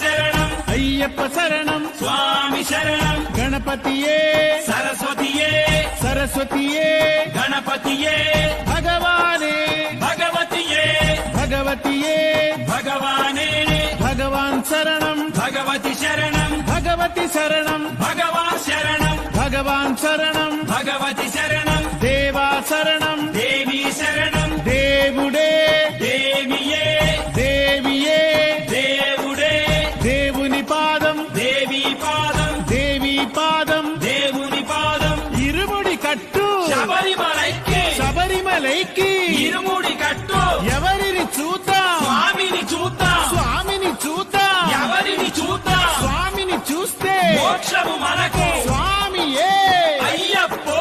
శరణం అయ్యప్ప శరణం స్వామి శరణం గణపతియే సరస్వతియే సరస్వతియే గణపతియే భగవానే భగవతియే భగవతియే భగవానే భగవాన్ శరణం భగవతి శరణం భగవతి శరణం భగవాన్ శరణం భగవాన్ శరణం భగవతి శరణం దేవా శరణం దేవి శరణం దేవుడే దేవియే దేవియే దేవుడే దేవుని పాదం దేవి పాదం దేవి పాదం దేవుని పాదం ఇరుముడి కట్టు శబరిమలైకి శబరిమలైకి ఇరుముడి కట్టు ఎవరిని చూద్దాం స్వామిని చూద్దాం స్వామిని చూద్దాం ఎవరిని చూద్దాం స్వామిని చూస్తే మోక్షము మనకు స్వామియే అయ్యప్పో